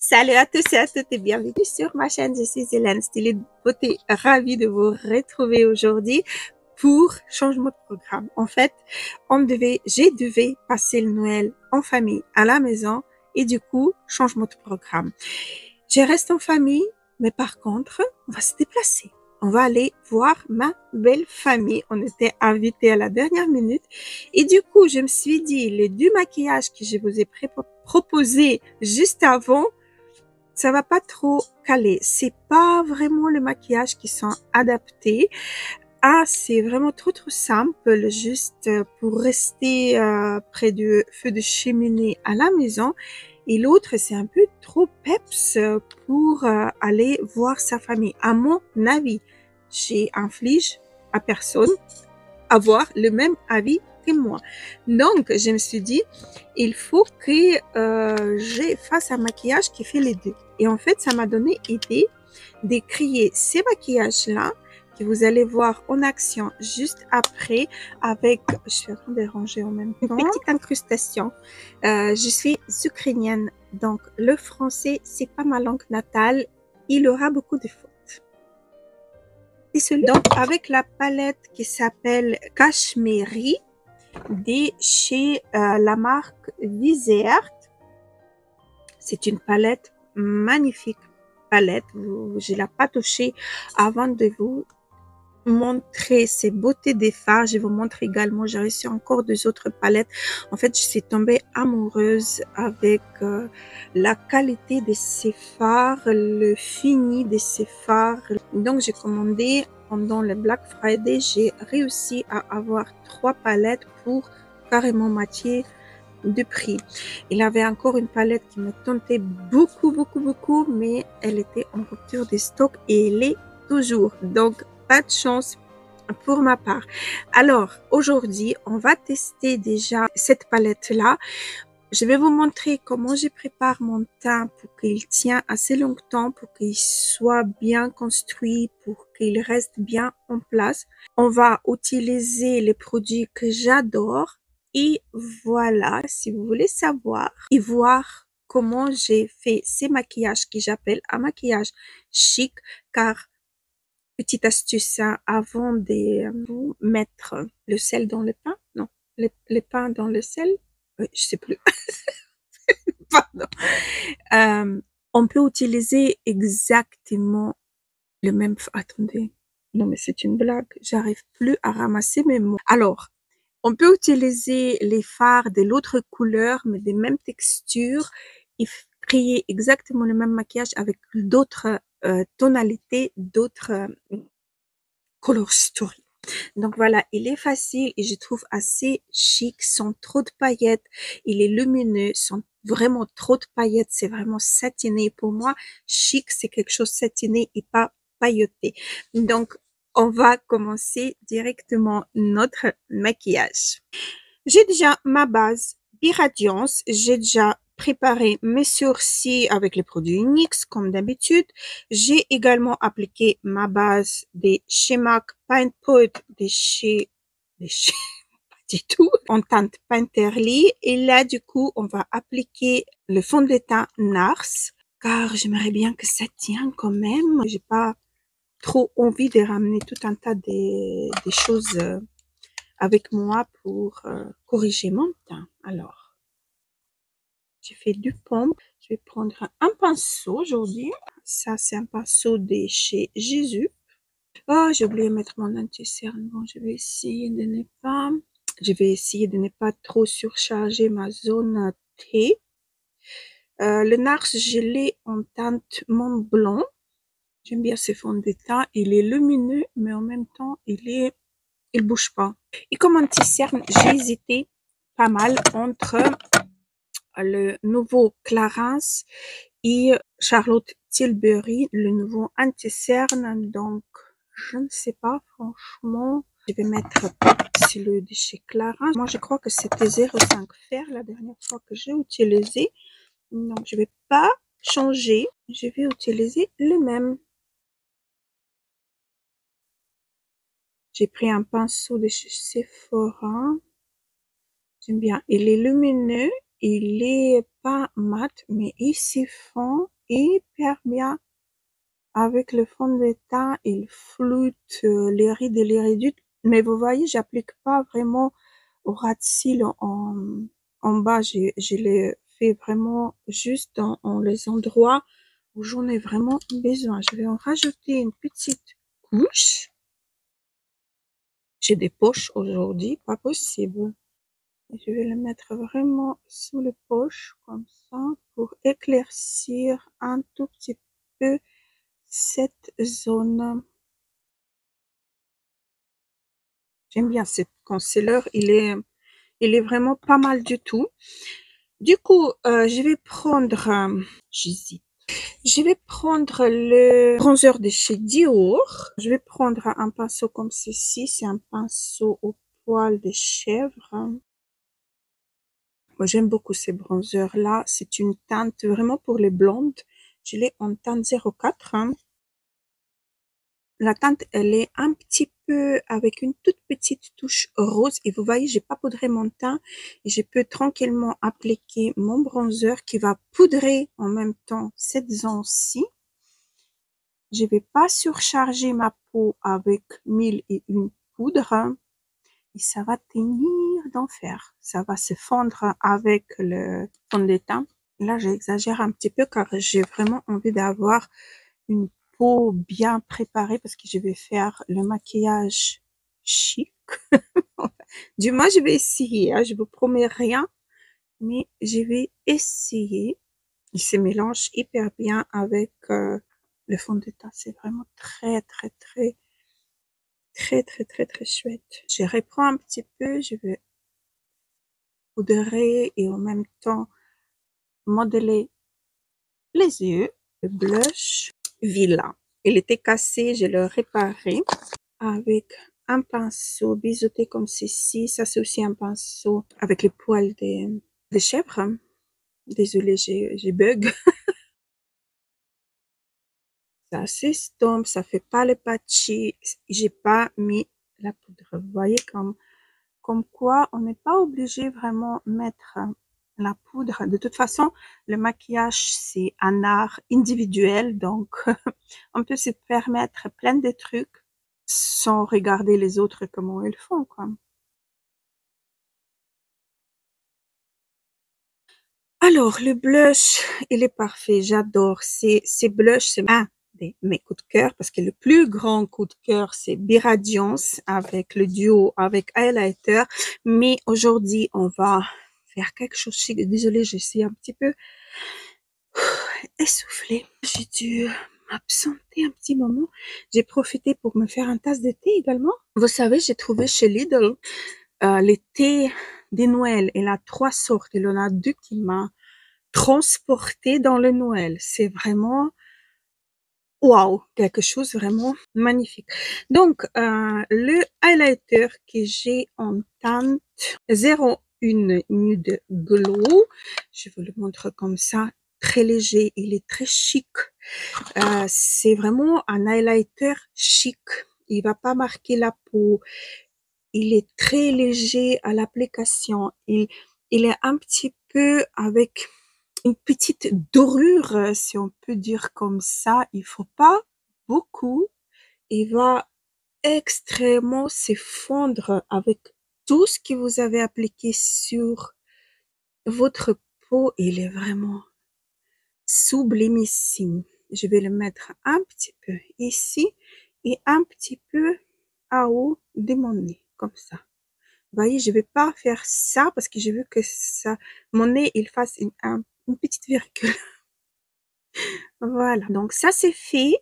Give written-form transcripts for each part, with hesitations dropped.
Salut à tous et à toutes et bienvenue sur ma chaîne. Je suis Hélène, styliste de beauté, ravie de vous retrouver aujourd'hui pour changement de programme. En fait, j'ai devais passer le Noël en famille à la maison et du coup, changement de programme. Je reste en famille, mais par contre, on va se déplacer. On va aller voir ma belle famille. On était invités à la dernière minute. Et du coup, je me suis dit, les deux maquillages que je vous ai proposés juste avant, ça va pas trop caler. C'est pas vraiment le maquillage qui sont adaptés. C'est vraiment trop simple, juste pour rester près du feu de cheminée à la maison. Et l'autre, c'est un peu trop peps pour aller voir sa famille. À mon avis, j'inflige à personne avoir le même avis que moi. Donc, je me suis dit, il faut que je fasse un maquillage qui fait les deux. Et en fait, ça m'a donné idée de créer ces maquillages-là que vous allez voir en action juste après avec, je suis en train de ranger en même temps, une petite incrustation. Je suis ukrainienne, donc le français, c'est pas ma langue natale. Il aura beaucoup de fautes. Donc, avec la palette qui s'appelle Cashmere de chez la marque Vizert. C'est une palette, magnifique palette. Je ne l'ai pas touchée avant de vous montrer ces beautés des fards. Je vous montre également, j'ai reçu encore deux autres palettes. En fait, je suis tombée amoureuse avec la qualité de ces fards, le fini de ces fards. Donc, j'ai commandé pendant le Black Friday, j'ai réussi à avoir 3 palettes pour carrément moitié de prix. Il avait encore une palette qui me tentait beaucoup, mais elle était en rupture de stock et elle est toujours. Donc, pas de chance pour ma part. Alors, aujourd'hui, on va tester déjà cette palette-là. Je vais vous montrer comment je prépare mon teint pour qu'il tienne assez longtemps, pour qu'il soit bien construit, pour qu'il reste bien en place. On va utiliser les produits que j'adore. Et voilà, si vous voulez savoir et voir comment j'ai fait ces maquillages que j'appelle un maquillage chic, car petite astuce, hein, avant de vous mettre le sel dans le pain, non, le pain dans le sel, je sais plus. Pardon. On peut utiliser exactement le même. Attendez, non mais c'est une blague. J'arrive plus à ramasser mes mots. Alors, on peut utiliser les fards de l'autre couleur, mais des mêmes textures, et créer exactement le même maquillage avec d'autres tonalités, d'autres color story. Donc voilà, il est facile et je trouve assez chic, sans trop de paillettes. Il est lumineux, sans vraiment trop de paillettes. C'est vraiment satiné. Pour moi, chic, c'est quelque chose satiné et pas pailleté. Donc, on va commencer directement notre maquillage. J'ai déjà ma base Biradiance. J'ai déjà préparé mes sourcils avec les produits NYX comme d'habitude. J'ai également appliqué ma base de chez MAC Paint Pot de chez pas du tout, en teinte Painterly. Et là, du coup, on va appliquer le fond de teint NARS car j'aimerais bien que ça tienne quand même. J'ai pas trop envie de ramener tout un tas des choses avec moi pour corriger mon teint. Alors, j'ai fait du pompe. Je vais prendre un pinceau aujourd'hui. Ça, c'est un pinceau de chez Jésus. Oh, j'ai oublié de mettre mon anti-cerne. Bon, je vais essayer de ne pas trop surcharger ma zone T. Le NARS, je l'ai en teinte Mont Blanc. J'aime bien ce fond de teint. Il est lumineux, mais en même temps, il bouge pas. Et comme anti-cerne, j'ai hésité pas mal entre le nouveau Clarins et Charlotte Tilbury, le nouveau anti-cerne. Donc, je ne sais pas, franchement. Je vais mettre celui de chez Clarins. Moi, je crois que c'était 0,5 fer la dernière fois que j'ai utilisé. Donc, je vais pas changer. Je vais utiliser le même. J'ai pris un pinceau de chez Sephora. J'aime bien. Il est lumineux. Il est pas mat, mais il s'y fond. hyper bien avec le fond de teint. Il floute les rides et les ridules. Mais vous voyez, j'applique pas vraiment au ras de cils en bas. Je les fais vraiment juste dans les endroits où j'en ai vraiment besoin. Je vais en rajouter une petite couche. J'ai des poches aujourd'hui, pas possible. Je vais le mettre vraiment sous les poches, comme ça, pour éclaircir un tout petit peu cette zone. J'aime bien ce concealer, il est vraiment pas mal du tout. Du coup, je vais prendre, j'hésite. Je vais prendre le bronzer de chez Dior. Je vais prendre un pinceau comme ceci. C'est un pinceau au poil de chèvre. Moi, j'aime beaucoup ces bronzers-là. C'est une teinte vraiment pour les blondes. Je l'ai en teinte 04. La teinte, elle est un petit peu avec une toute petite touche rose. Et vous voyez, j'ai pas poudré mon teint. Et je peux tranquillement appliquer mon bronzer qui va poudrer en même temps cette zone-ci. Je vais pas surcharger ma peau avec 1001 poudres. Et ça va tenir d'enfer. Ça va se fondre avec le fond de teint. Là, j'exagère un petit peu car j'ai vraiment envie d'avoir une peau bien préparée parce que je vais faire le maquillage chic. Du moins, je vais essayer. Hein. Je vous promets rien, mais je vais essayer. Il se mélange hyper bien avec le fond de teint. C'est vraiment très, très, très, très, très, très, très chouette. Je reprends un petit peu. Je vais poudrer et en même temps modeler les yeux. Le blush Villa. Il était cassé, je l'ai réparé avec un pinceau biseauté comme ceci. Ça, c'est aussi un pinceau avec les poils des chèvres. Désolée, j'ai bug. Ça s'estompe, ça fait pas le patchy. J'ai pas mis la poudre. Vous voyez comme quoi on n'est pas obligé vraiment mettre la poudre. De toute façon, le maquillage, c'est un art individuel, donc on peut se permettre plein de trucs sans regarder les autres comment ils font, quoi. Alors, le blush, il est parfait. J'adore. Ces blushs, c'est un de mes coups de cœur parce que le plus grand coup de cœur, c'est Biradiance avec le duo avec highlighter. Mais aujourd'hui, on va faire quelque chose de chic. Désolée, je suis un petit peu essoufflée. J'ai dû m'absenter un petit moment. J'ai profité pour me faire un tasse de thé également. Vous savez, j'ai trouvé chez Lidl les thés des Noël. Il a 3 sortes. Il en a 2 qui m'a transporté dans le Noël. C'est vraiment waouh, quelque chose vraiment magnifique. Donc, le highlighter que j'ai en teinte 01 Nude Glow, je vous le montre comme ça, très léger, il est très chic. C'est vraiment un highlighter chic. Il va pas marquer la peau. Il est très léger à l'application. Il est un petit peu avec une petite dorure, si on peut dire comme ça. Il faut pas beaucoup. Il va extrêmement se fondre avec tout ce que vous avez appliqué sur votre peau. Il est vraiment sublimissime. Je vais le mettre un petit peu ici et un petit peu à haut de mon nez, comme ça. Vous voyez, je vais pas faire ça parce que je veux que ça, mon nez, il fasse une petite virgule. Voilà. Donc, ça, c'est fait.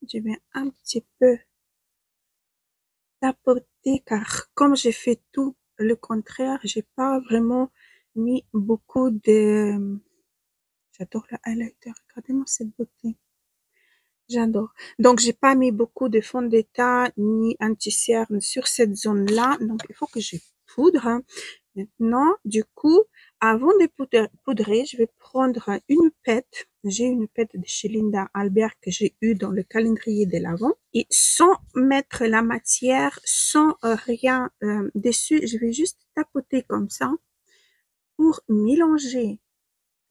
Je vais un petit peu tapoter car comme j'ai fait tout le contraire, j'ai pas vraiment mis beaucoup de, j'adore le highlighter. Regardez-moi cette beauté. J'adore. Donc, j'ai pas mis beaucoup de fond de teint ni anti-cerne sur cette zone-là. Donc, il faut que je poudre. Maintenant, du coup, avant de poudrer, je vais prendre une pette. J'ai une pette de chez Linda Albert que j'ai eue dans le calendrier de l'Avent. Et sans mettre la matière, sans rien dessus, je vais juste tapoter comme ça pour mélanger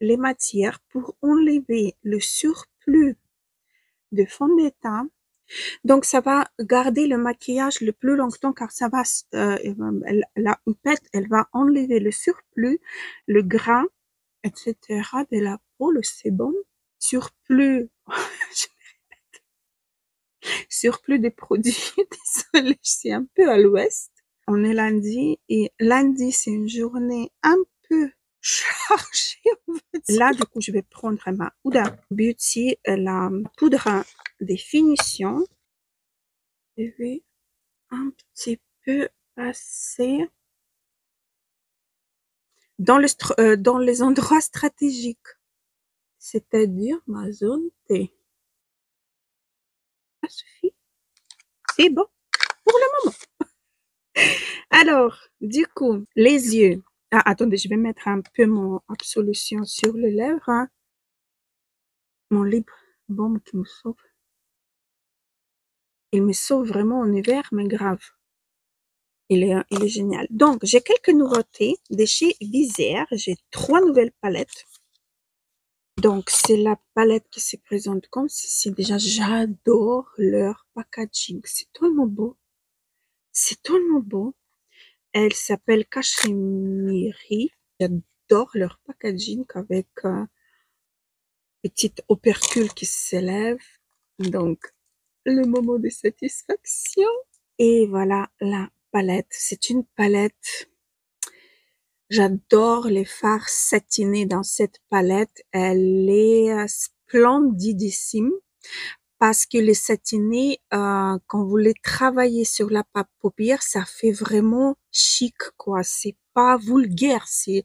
les matières pour enlever le surplus de fond de teint. Donc, ça va garder le maquillage le plus longtemps car ça va, la houppette, elle va enlever le surplus, le grain, etc. de la peau, le sébum, surplus, surplus des produits. Désolée, je suis un peu à l'ouest. On est lundi et lundi, c'est une journée un peu chargée. Là, du coup, je vais prendre ma Huda Beauty, la poudre définition. Je vais un petit peu passer dans les endroits stratégiques, c'est-à-dire ma zone T. Ça suffit. C'est bon pour le moment. Alors, du coup, les yeux. Ah, attendez, je vais mettre un peu mon absolution sur les lèvres. Hein. Mon lip balm qui me sauve. Il me sauve vraiment en hiver, mais grave. Il est génial. Donc, j'ai quelques nouveautés de chez Visaire. J'ai 3 nouvelles palettes. Donc, c'est la palette qui se présente comme ceci. Déjà, j'adore leur packaging. C'est tellement beau. C'est tellement beau. Elle s'appelle Cachemiri. J'adore leur packaging avec petite opercule qui s'élève. Donc, le moment de satisfaction. Et voilà la palette. C'est une palette. J'adore les fards satinés dans cette palette. Elle est splendidissime parce que les satinés, quand vous les travaillez sur la paupière, ça fait vraiment chic, quoi. C'est pas vulgaire, si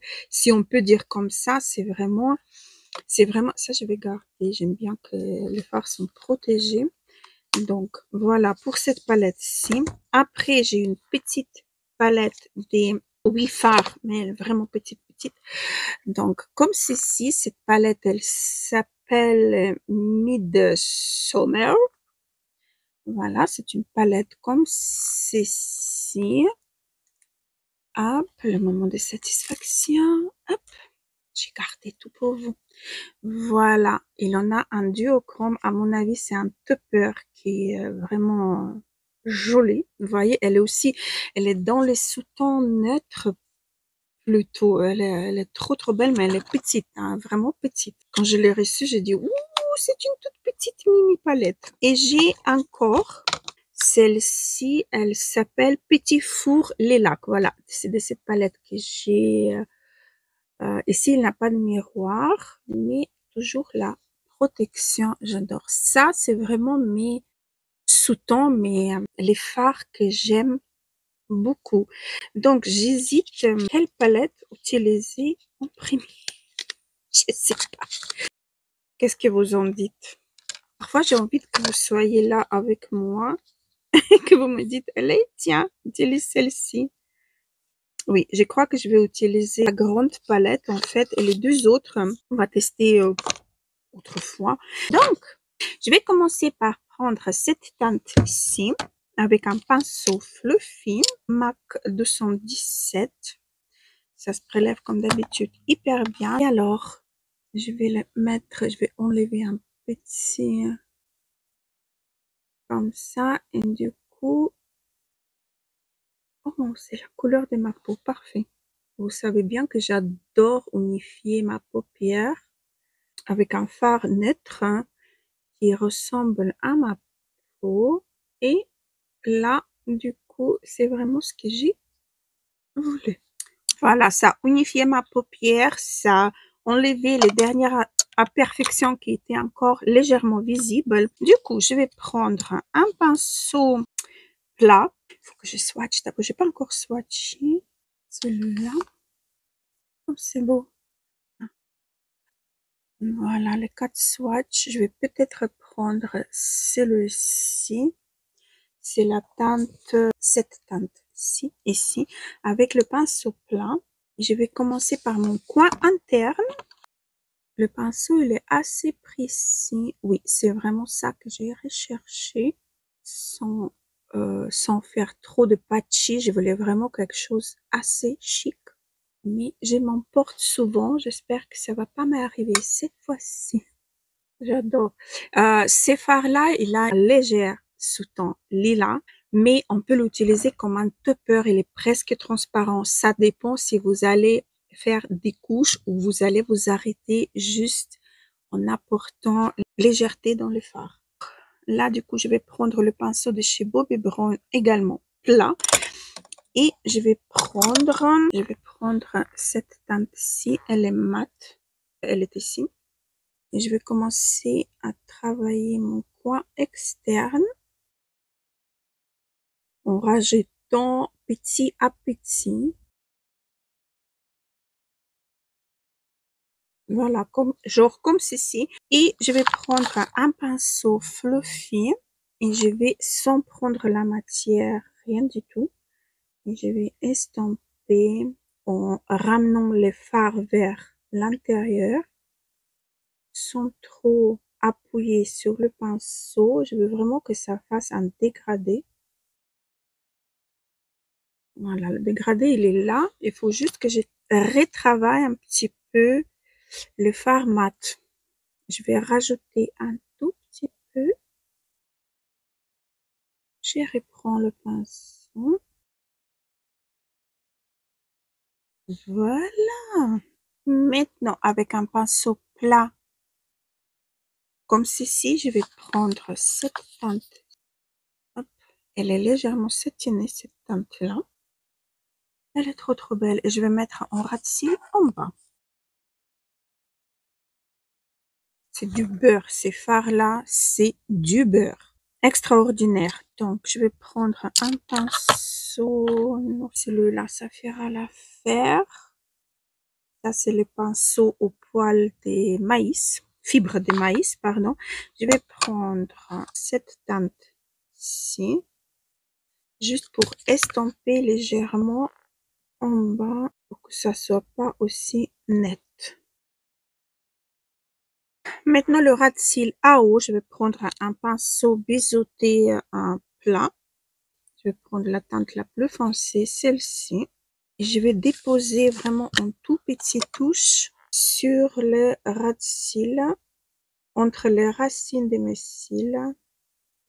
on peut dire comme ça. C'est vraiment, ça je vais garder. J'aime bien que les fards sont protégés. Donc, voilà pour cette palette-ci. Après, j'ai une petite palette des 8 fards, mais elle est vraiment petite. Donc, comme ceci, cette palette, elle s'appelle Midsummer. Voilà, c'est une palette comme ceci. Hop, le moment de satisfaction. Hop, j'ai gardé tout pour vous. Voilà, il en a un duochrome. À mon avis, c'est un topper qui est vraiment joli. Vous voyez, elle est dans les sous-tons neutres plutôt. Elle est trop belle, mais elle est petite, hein, vraiment petite. Quand je l'ai reçue, j'ai dit, ouh, c'est une toute petite mini palette. Et j'ai encore celle-ci, elle s'appelle Petit Four Lilac. Voilà, c'est de cette palette que j'ai. Ici, il n'a pas de miroir, mais toujours la protection. J'adore ça. C'est vraiment mes sous-tons, les fards que j'aime beaucoup. Donc, j'hésite quelle palette utiliser en premier. Je sais pas. Qu'est-ce que vous en dites? Parfois, j'ai envie que vous soyez là avec moi et que vous me dites, allez, tiens, utilise celle-ci. Oui, je crois que je vais utiliser la grande palette, en fait, et les deux autres, on va tester autrefois. Donc, je vais commencer par prendre cette teinte-ci avec un pinceau fluffy, MAC 217. Ça se prélève comme d'habitude hyper bien. Et alors, je vais enlever un petit comme ça. Et du coup, oh, c'est la couleur de ma peau, parfait. Vous savez bien que j'adore unifier ma paupière avec un fard neutre hein, qui ressemble à ma peau. Et là, du coup, c'est vraiment ce que j'ai voulu. Voilà, ça a unifié ma paupière, ça a enlevé les dernières imperfections qui étaient encore légèrement visibles. Du coup, je vais prendre un pinceau plat. Il faut que je swatch d'abord. J'ai pas encore swatché celui-là. Oh, c'est beau. Voilà, les 4 swatchs. Je vais peut-être prendre celui-ci. C'est la teinte, cette teinte-ci, ici, avec le pinceau plat. Je vais commencer par mon coin interne. Le pinceau, il est assez précis. Oui, c'est vraiment ça que j'ai recherché. Sans faire trop de patchy, je voulais vraiment quelque chose assez chic. Mais je m'emporte souvent. J'espère que ça va pas m'arriver cette fois-ci. J'adore. Ce fard-là, il a un léger sous-ton lilas, mais on peut l'utiliser comme un topper. Il est presque transparent. Ça dépend si vous allez faire des couches ou vous allez vous arrêter juste en apportant légèreté dans le fard. Là, du coup, je vais prendre le pinceau de chez Bobbi Brown également plat. Et je vais prendre cette teinte-ci. Elle est mate. Elle est ici. Et je vais commencer à travailler mon coin externe en rajoutant petit à petit. Voilà, comme ceci. Et je vais prendre un pinceau fluffy et je vais, sans prendre la matière, rien du tout, et je vais estomper en ramenant les fards vers l'intérieur sans trop appuyer sur le pinceau. Je veux vraiment que ça fasse un dégradé. Voilà, le dégradé, il est là. Il faut juste que je retravaille un petit peu le fard mat. Je vais rajouter un tout petit peu. Je reprends le pinceau. Voilà. Maintenant, avec un pinceau plat comme ceci, je vais prendre cette teinte. Hop. Elle est légèrement satinée, cette teinte-là. Elle est trop belle. Et je vais mettre en ras de cils en bas. C'est du beurre. Ces fards-là, c'est du beurre. Extraordinaire. Donc, je vais prendre un pinceau. Non, celui-là, ça fera l'affaire. Ça, c'est le pinceau au poil des maïs. Fibres de maïs, pardon. Je vais prendre cette teinte-ci. Juste pour estomper légèrement en bas pour que ça soit pas aussi net. Maintenant, le ras de cils à eau, je vais prendre un pinceau biseauté plat. Je vais prendre la teinte la plus foncée, celle-ci. Et je vais déposer vraiment en tout petit touche sur le ras de cils, entre les racines de mes cils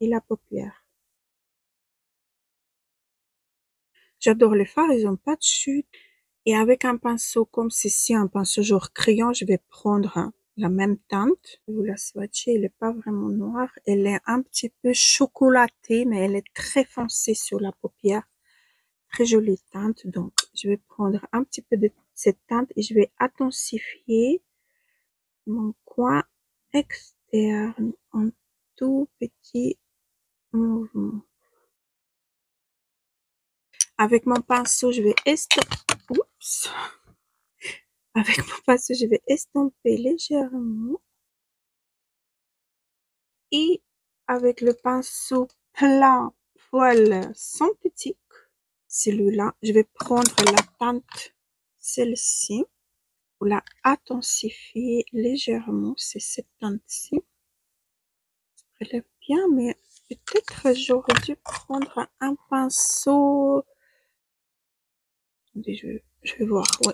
et la paupière. J'adore les fards, ils ont pas de chute. Et avec un pinceau comme ceci, un pinceau genre crayon, je vais prendre la même teinte. Vous la swatchez, elle n'est pas vraiment noire. Elle est un petit peu chocolatée, mais elle est très foncée sur la paupière. Très jolie teinte. Donc, je vais prendre un petit peu de cette teinte et je vais intensifier mon coin externe en tout petit mouvement. Avec mon pinceau, je vais Oups. Avec mon pinceau, je vais estomper légèrement. Et avec le pinceau plat poil synthétique, celui-là, je vais prendre la teinte, celle-ci, pour la intensifier légèrement. C'est cette teinte-ci. Elle est bien, mais peut-être j'aurais dû prendre un pinceau. Attendez, je vais voir. Ouais.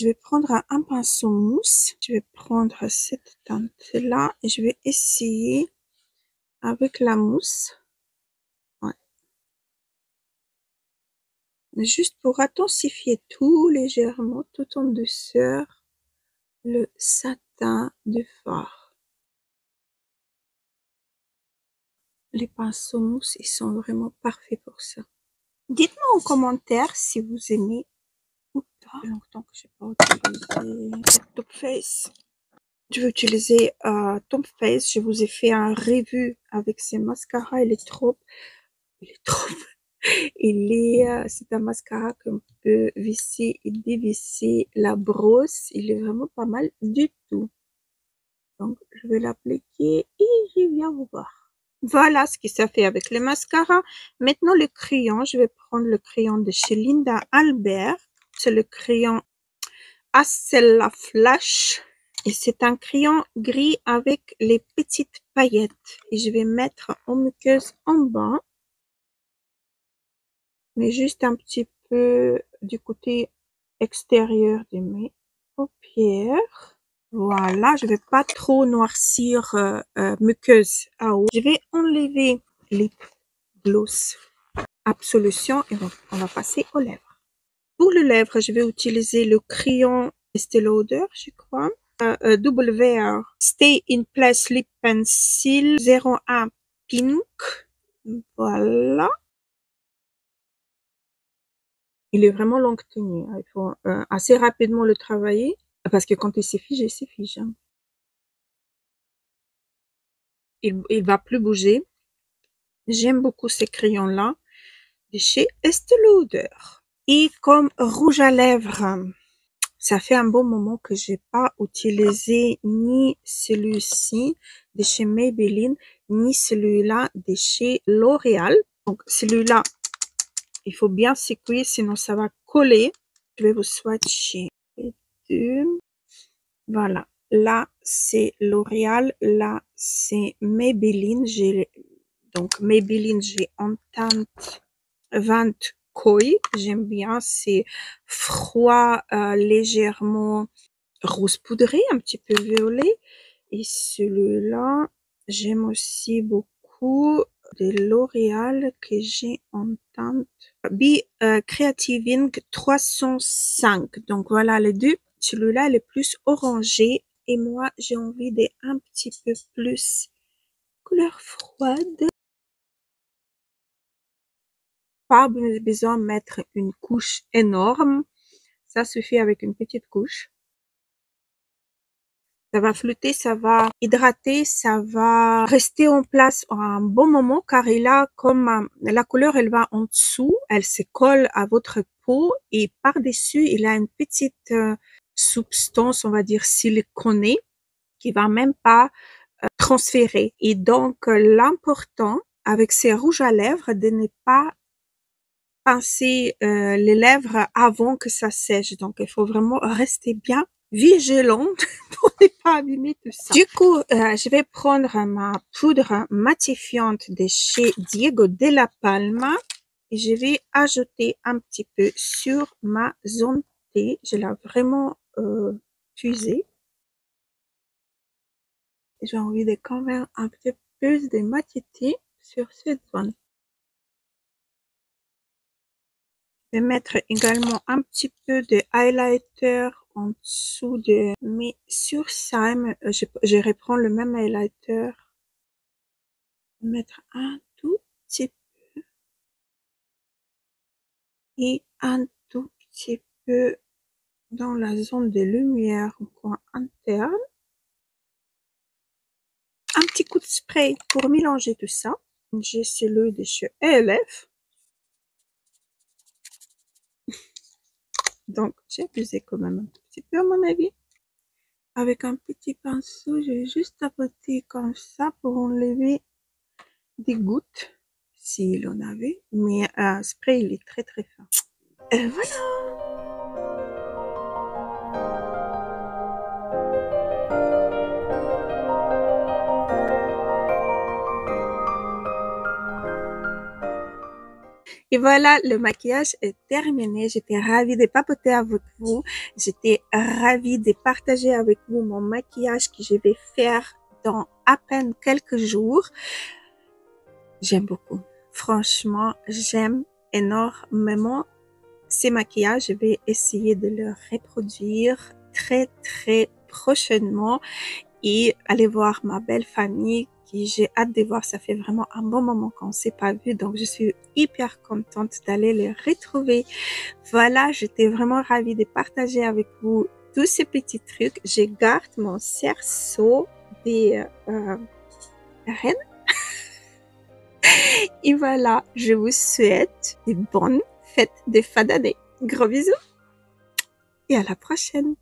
Je vais prendre un pinceau mousse. Je vais prendre cette teinte-là et je vais essayer avec la mousse. Ouais. Juste pour intensifier tout légèrement, tout en douceur, le satin de fard. Les pinceaux mousse, ils sont vraiment parfaits pour ça. Dites-moi en commentaire si vous aimez ou pas. Ça fait longtemps que je n'ai pas utilisé Top Face. Je vais utiliser Top Face. Je vous ai fait un review avec ces mascaras. Il est trop. C'est un mascara qu'on peut visser et dévisser la brosse. Il est vraiment pas mal du tout. Donc, je vais l'appliquer et je viens vous voir. Voilà ce qui s'est fait avec le mascara. Maintenant, le crayon. Je vais prendre le crayon de chez Linda Albert. C'est le crayon Acela Flash. Et c'est un crayon gris avec les petites paillettes. Et je vais mettre en muqueuse en bas. Mais juste un petit peu du côté extérieur de mes paupières. Voilà, je vais pas trop noircir muqueuse à eau. Je vais enlever lip gloss Absolution et donc on va passer aux lèvres. Pour les lèvres, je vais utiliser le crayon Estée Lauder, je crois. WR Stay in Place Lip Pencil 01 Pink. Voilà. Il est vraiment longue tenue. Il faut assez rapidement le travailler parce que quand il s'effige, il s'effige. Hein. Il va plus bouger. J'aime beaucoup ces crayons-là de chez Estée Lauder. Et comme rouge à lèvres, ça fait un bon moment que j'ai pas utilisé ni celui-ci de chez Maybelline, ni celui-là de chez L'Oréal. Donc celui-là, il faut bien secouer, sinon ça va coller. Je vais vous swatcher les deux. Voilà. Là, c'est L'Oréal. Là, c'est Maybelline. Donc, Maybelline, j'ai en teinte 20 Koi. J'aime bien. C'est froid, légèrement rose poudré, un petit peu violet. Et celui-là, j'aime aussi beaucoup de L'Oréal que j'ai en teinte Be Creative Ink 305. Donc voilà les deux. Celui-là, il est plus orangé et moi, j'ai envie d'un petit peu plus couleur froide. Pas besoin de mettre une couche énorme. Ça suffit avec une petite couche. Ça va flotter, ça va hydrater, ça va rester en place un bon moment car il a comme la couleur, elle va en dessous, elle se colle à votre peau et par-dessus, il a une petite substance, on va dire siliconée, qui va même pas transférer. Et donc, l'important avec ces rouges à lèvres, de ne pas pincer les lèvres avant que ça sèche. Donc, il faut vraiment rester bien vigilante pour ne pas abîmer tout ça. Du coup, je vais prendre ma poudre matifiante de chez Diego de la Palma et je vais ajouter un petit peu sur ma zone T. Je l'ai vraiment puisée. J'ai envie de quand même un petit peu de matité sur cette zone. Je vais mettre également un petit peu de highlighter en dessous de mes surcils. Je reprends le même highlighter. Mettre un tout petit peu et un tout petit peu dans la zone de lumière au coin interne. Un petit coup de spray pour mélanger tout ça. J'ai celui de chez ELF. Donc, j'ai abusé quand même un petit peu à mon avis. Avec un petit pinceau, je vais juste tapoter comme ça pour enlever des gouttes, s'il en avait. Mais spray, il est très très fin. Et voilà! Et voilà, le maquillage est terminé. J'étais ravie de papoter avec vous. J'étais ravie de partager avec vous mon maquillage que je vais faire dans à peine quelques jours. J'aime beaucoup. Franchement, j'aime énormément ces maquillages. Je vais essayer de le reproduire très, très prochainement et aller voir ma belle famille qui j'ai hâte de voir. Ça fait vraiment un bon moment qu'on ne s'est pas vu, donc je suis hyper contente d'aller les retrouver. Voilà, j'étais vraiment ravie de partager avec vous tous ces petits trucs. Je garde mon cerceau des reines. Et voilà, je vous souhaite de bonnes fêtes de fin d'année. Gros bisous et à la prochaine.